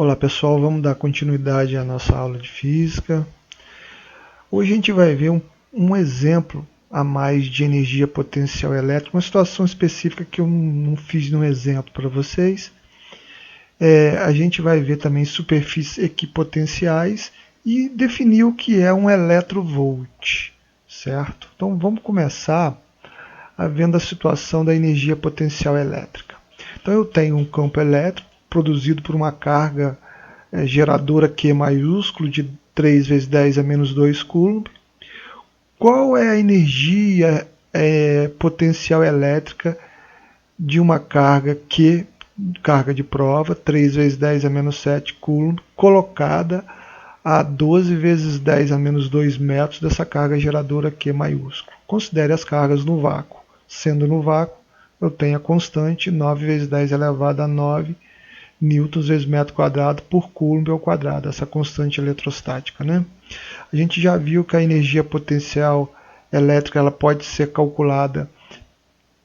Olá pessoal, vamos dar continuidade à nossa aula de física. Hoje a gente vai ver um exemplo a mais de energia potencial elétrica, uma situação específica que eu não fiz no exemplo para vocês. A gente vai ver também superfícies equipotenciais e definir o que é um eletrovolt, certo? Então vamos começar vendo a situação da energia potencial elétrica. Então eu tenho um campo elétrico produzido por uma carga geradora Q maiúsculo de 3 vezes 10 a menos 2 coulomb. Qual é a energia potencial elétrica de uma carga Q, carga de prova, 3 vezes 10 a menos 7 coulomb, colocada a 12 vezes 10 a menos 2 metros dessa carga geradora Q maiúsculo? Considere as cargas no vácuo. Sendo no vácuo, eu tenho a constante 9 vezes 10 elevado a 9 newtons vezes metro quadrado por coulomb ao quadrado, essa constante eletrostática, né? A gente já viu que a energia potencial elétrica ela pode ser calculada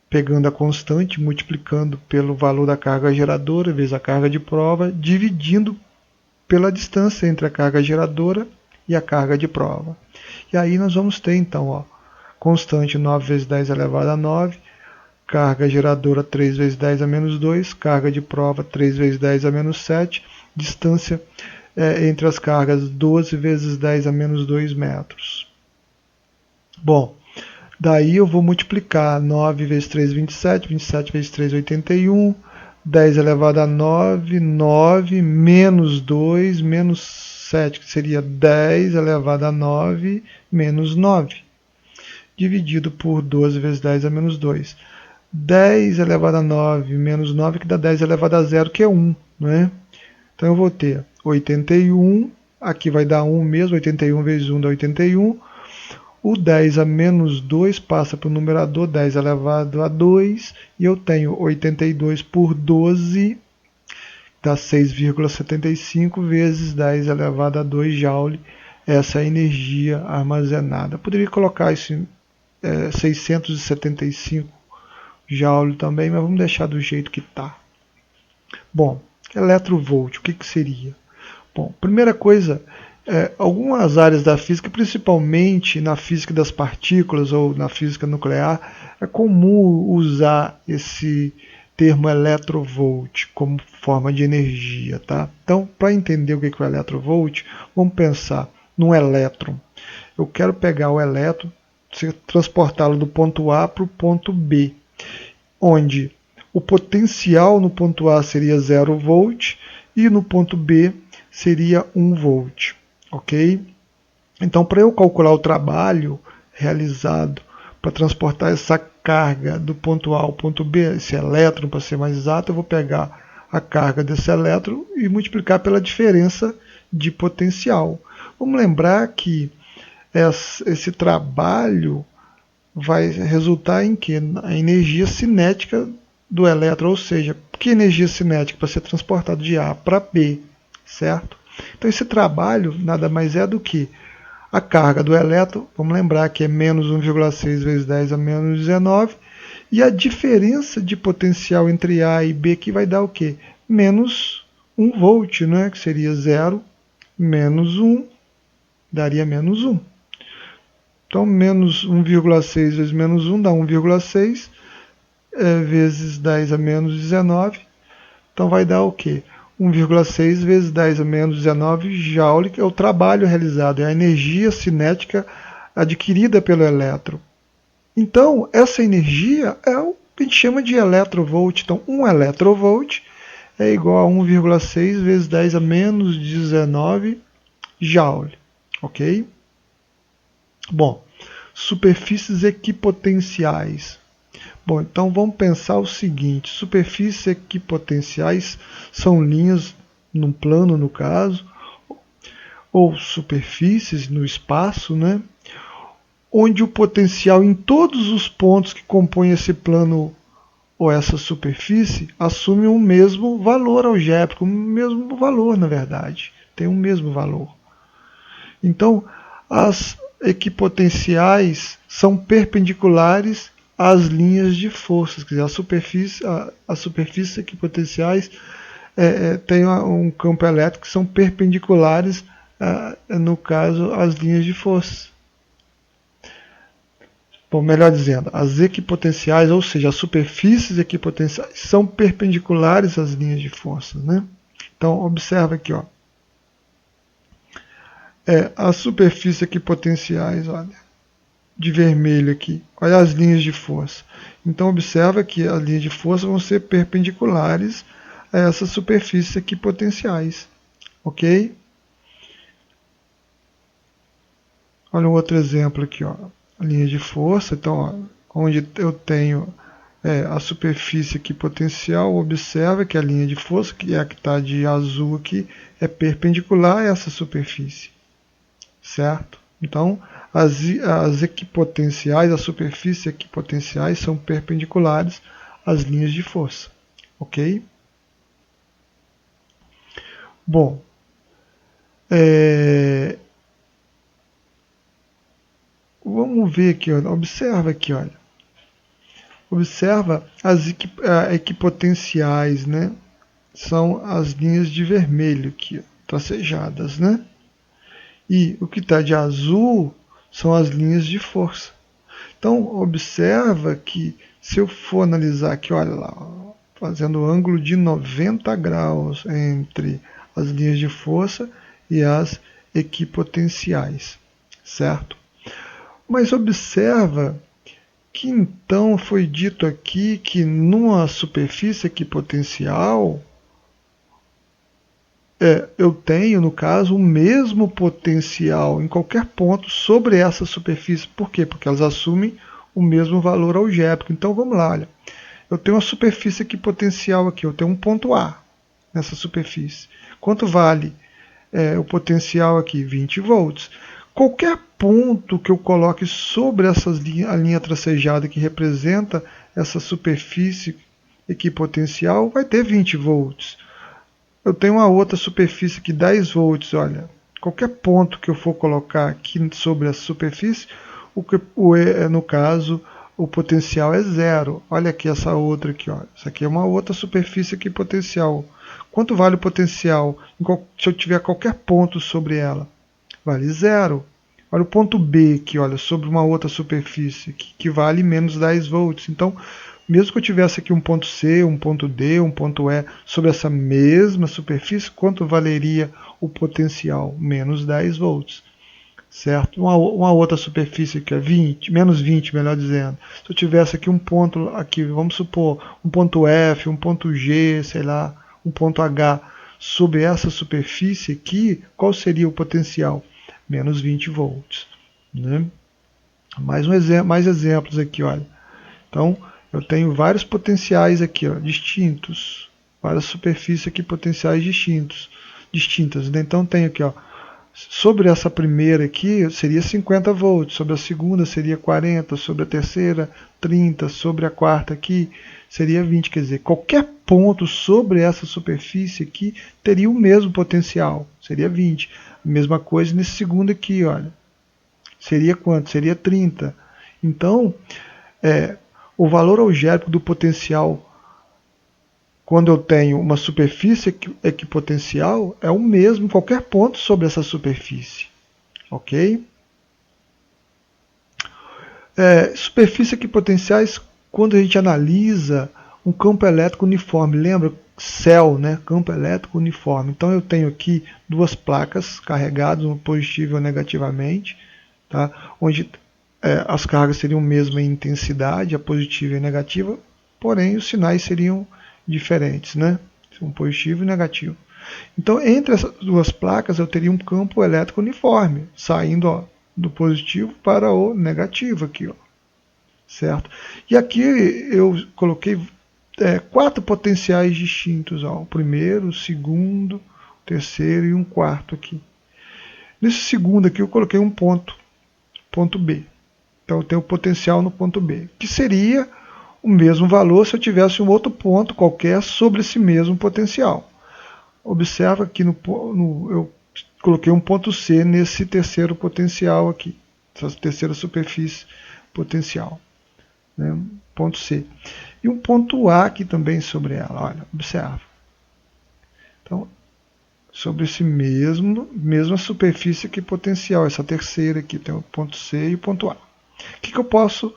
pegando a constante, multiplicando pelo valor da carga geradora vezes a carga de prova, dividindo pela distância entre a carga geradora e a carga de prova. E aí nós vamos ter então, constante 9 vezes 10 elevado a 9, carga geradora 3 vezes 10 a menos 2, carga de prova 3 vezes 10 a menos 7, distância entre as cargas 12 vezes 10 a menos 2 metros. Bom, daí eu vou multiplicar 9 vezes 3, 27, 27 vezes 3, 81, 10 elevado a 9, 9, menos 2, menos 7, que seria 10 elevado a 9, menos 9, dividido por 12 vezes 10 a menos 2. 10 elevado a 9 menos 9, que dá 10 elevado a 0, que é 1. Né? Então eu vou ter 81, aqui vai dar 1 mesmo, 81 vezes 1 dá 81. O 10 a menos 2 passa para o numerador, 10 elevado a 2, e eu tenho 82 por 12, dá 6,75 vezes 10 elevado a 2 joule, essa é a energia armazenada. Poderia colocar isso em 675 joule também, mas vamos deixar do jeito que está. Bom, eletrovolt, o que seria? Bom, primeira coisa, algumas áreas da física, principalmente na física das partículas ou na física nuclear, é comum usar esse termo eletrovolt como forma de energia. Tá? Então, para entender o que é o eletrovolt, vamos pensar num elétron. Eu quero pegar o elétron, transportá-lo do ponto A para o ponto B, onde o potencial no ponto A seria 0 volt e no ponto B seria 1 volt. Ok? Então, para eu calcular o trabalho realizado para transportar essa carga do ponto A ao ponto B, esse elétron, para ser mais exato, eu vou pegar a carga desse elétron e multiplicar pela diferença de potencial. Vamos lembrar que esse trabalho vai resultar em que? A energia cinética do elétron, ou seja, que energia cinética para ser transportado de A para B, certo? Então esse trabalho nada mais é do que a carga do elétron, vamos lembrar que é menos 1,6 vezes 10 a menos 19, e a diferença de potencial entre A e B que vai dar o quê? Menos 1 volt, né? Que seria 0 menos 1, daria menos 1. Então, menos 1,6 vezes menos 1 dá 1,6 vezes 10 a menos 19. Então, vai dar o quê? 1,6 vezes 10 a menos 19 joule, que é o trabalho realizado, é a energia cinética adquirida pelo elétron. Então, essa energia é o que a gente chama de eletrovolt. Então, 1 eletrovolt é igual a 1,6 vezes 10 a menos 19 joule. Ok? Bom, superfícies equipotenciais. Bom, então vamos pensar o seguinte: superfícies equipotenciais são linhas num plano, no caso, ou superfícies no espaço, né, onde o potencial em todos os pontos que compõem esse plano ou essa superfície assume o mesmo valor algébrico, o mesmo valor, na verdade, tem o mesmo valor. Então, as equipotenciais são perpendiculares às linhas de forças, quer dizer, as superfícies equipotenciais tem um campo elétrico que são perpendiculares, no caso, às linhas de força. Bom, melhor dizendo, as equipotenciais, ou seja, as superfícies equipotenciais, são perpendiculares às linhas de força, né? Então, observa aqui, ó. As superfícies equipotenciais, olha, de vermelho aqui, olha as linhas de força. Então, observa que as linhas de força vão ser perpendiculares a essas superfícies equipotenciais, ok? Olha um outro exemplo aqui, ó. A linha de força, então, ó, onde eu tenho a superfície equipotencial, observa que a linha de força, que é a que está de azul aqui, é perpendicular a essa superfície, certo? Então, as equipotenciais, as superfícies equipotenciais são perpendiculares às linhas de força, ok? Bom, vamos ver aqui, olha, observa aqui, olha. Observa as equipotenciais, né? São as linhas de vermelho aqui, tracejadas, né? E o que está de azul são as linhas de força. Então, observa que se eu for analisar aqui, olha lá, fazendo ângulo de 90 graus entre as linhas de força e as equipotenciais, certo? Mas observa que então foi dito aqui que numa superfície equipotencial eu tenho, no caso, o mesmo potencial em qualquer ponto sobre essa superfície. Por quê? Porque elas assumem o mesmo valor algébrico. Então vamos lá, olha. Eu tenho uma superfície equipotencial aqui, eu tenho um ponto A nessa superfície. Quanto vale o potencial aqui? 20 volts. Qualquer ponto que eu coloque sobre a linha tracejada que representa essa superfície equipotencial vai ter 20 volts. Eu tenho uma outra superfície aqui, 10 volts, olha. Qualquer ponto que eu for colocar aqui sobre a superfície, no caso, o potencial é zero. Olha aqui essa outra aqui, ó. Essa aqui é uma outra superfície aqui potencial. Quanto vale o potencial se eu tiver qualquer ponto sobre ela? Vale zero. Olha o ponto B aqui, olha, sobre uma outra superfície, que vale menos 10 volts. Então, mesmo que eu tivesse aqui um ponto C, um ponto D, um ponto E sobre essa mesma superfície, quanto valeria o potencial? Menos 10 volts. Certo? Uma outra superfície que é 20, menos 20, melhor dizendo. Se eu tivesse aqui um ponto, aqui, vamos supor, um ponto F, um ponto G, sei lá, um ponto H, sobre essa superfície aqui, qual seria o potencial? Menos 20 volts. Né? Mais exemplos aqui, olha. Então, eu tenho vários potenciais aqui, ó, distintos. Várias superfícies aqui potenciais distintas. Então, tenho aqui, ó, sobre essa primeira aqui seria 50 volts, sobre a segunda seria 40, sobre a terceira 30, sobre a quarta aqui seria 20. Quer dizer, qualquer ponto sobre essa superfície aqui teria o mesmo potencial, seria 20. A mesma coisa nesse segundo aqui, olha. Seria quanto? Seria 30. Então, o valor algébrico do potencial quando eu tenho uma superfície equipotencial é o mesmo em qualquer ponto sobre essa superfície. Ok? Superfícies equipotenciais, quando a gente analisa um campo elétrico uniforme, lembra? Céu, né? Campo elétrico uniforme. Então eu tenho aqui duas placas carregadas, um positivo e um negativamente, tá? Onde as cargas seriam mesma em intensidade, a positiva e a negativa, porém os sinais seriam diferentes, né? Um positivo e negativo. Então, entre essas duas placas, eu teria um campo elétrico uniforme, saindo, ó, do positivo para o negativo aqui, ó. Certo? E aqui eu coloquei 4 potenciais distintos, ó. O primeiro, o segundo, o terceiro e um quarto aqui. Nesse segundo aqui eu coloquei um ponto B. Então eu tenho o potencial no ponto B, que seria o mesmo valor se eu tivesse um outro ponto qualquer sobre esse mesmo potencial. Observa que eu coloquei um ponto C nesse terceiro potencial aqui, essa terceira superfície potencial, né? Ponto C. E um ponto A aqui também sobre ela, olha, observa. Então, sobre esse mesma superfície aqui potencial, essa terceira aqui, tem o ponto C e o ponto A. O que eu posso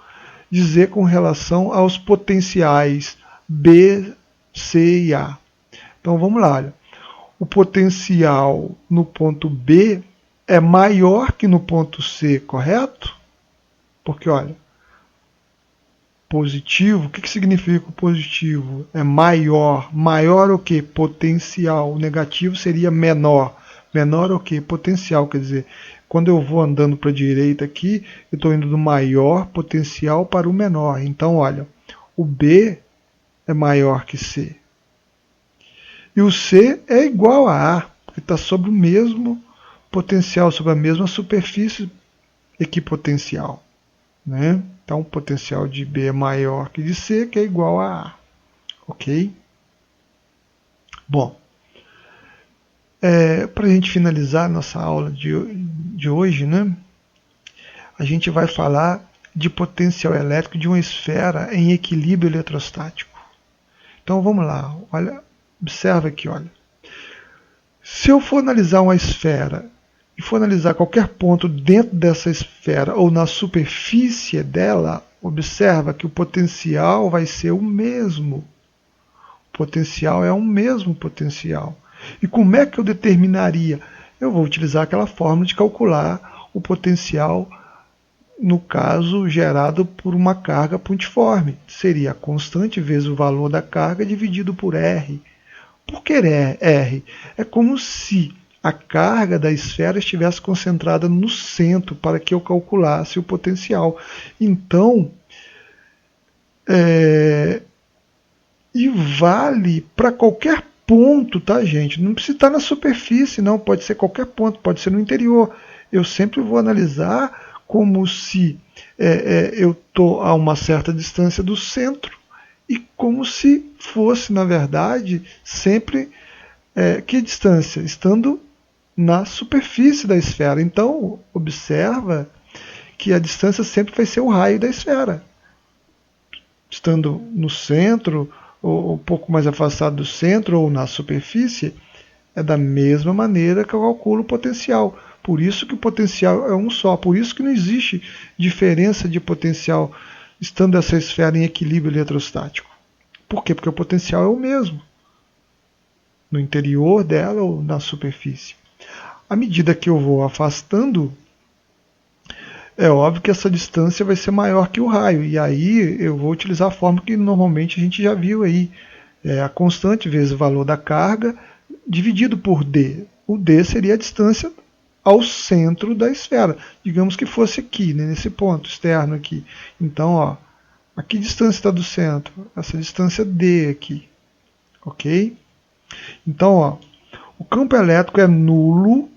dizer com relação aos potenciais B, C e A? Então vamos lá, olha. O potencial no ponto B é maior que no ponto C, correto? Porque, olha, positivo, o que significa o positivo? É maior. Maior o que? Potencial. O negativo seria menor. Menor o que? Potencial. Quer dizer, quando eu vou andando para a direita aqui, eu estou indo do maior potencial para o menor. Então, olha, o B é maior que C. E o C é igual a A, porque está sobre o mesmo potencial, sobre a mesma superfície equipotencial. Né? Então, o potencial de B é maior que de C, que é igual a A. Ok? Bom, para a gente finalizar nossa aula de hoje, né, a gente vai falar de potencial elétrico de uma esfera em equilíbrio eletrostático. Então vamos lá, olha, observa aqui, olha. Se eu for analisar uma esfera e for analisar qualquer ponto dentro dessa esfera ou na superfície dela, observa que o potencial vai ser o mesmo. O potencial é o mesmo potencial. E como é que eu determinaria? Eu vou utilizar aquela fórmula de calcular o potencial, no caso, gerado por uma carga pontiforme. Seria a constante vezes o valor da carga dividido por R. Por que R? É como se a carga da esfera estivesse concentrada no centro para que eu calculasse o potencial. Então, e vale para qualquer ponto, tá, gente? Não precisa estar na superfície, não. Pode ser qualquer ponto, pode ser no interior. Eu sempre vou analisar como se eu estou a uma certa distância do centro e como se fosse, na verdade, sempre que distância? Estando na superfície da esfera. Então, observa que a distância sempre vai ser o raio da esfera. Estando no centro, ou um pouco mais afastado do centro, ou na superfície, é da mesma maneira que eu calculo o potencial. Por isso que o potencial é um só. Por isso que não existe diferença de potencial estando essa esfera em equilíbrio eletrostático. Por quê? Porque o potencial é o mesmo, no interior dela ou na superfície. À medida que eu vou afastando, é óbvio que essa distância vai ser maior que o raio. E aí eu vou utilizar a fórmula que normalmente a gente já viu aí. A constante vezes o valor da carga dividido por D. O D seria a distância ao centro da esfera. Digamos que fosse aqui, né, nesse ponto externo aqui. Então, ó, a que distância está do centro? Essa distância D aqui. Ok? Então, ó, o campo elétrico é nulo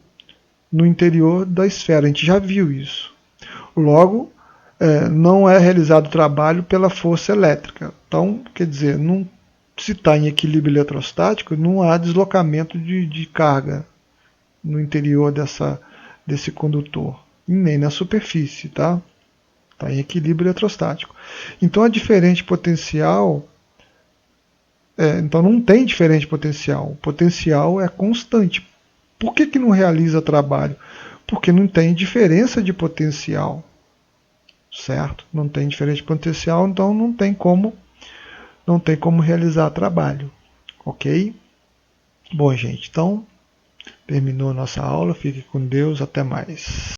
no interior da esfera. A gente já viu isso. Logo, não é realizado trabalho pela força elétrica. Então, quer dizer, não, se está em equilíbrio eletrostático, não há deslocamento de carga no interior desse condutor, nem na superfície, tá? Está em equilíbrio eletrostático. Então, a diferente potencial, então não tem diferente potencial. O potencial é constante. Por que não realiza trabalho? Porque não tem diferença de potencial. Certo? Não tem diferente potencial, então não tem como realizar trabalho. Ok? Bom, gente, então terminou a nossa aula. Fique com Deus. Até mais.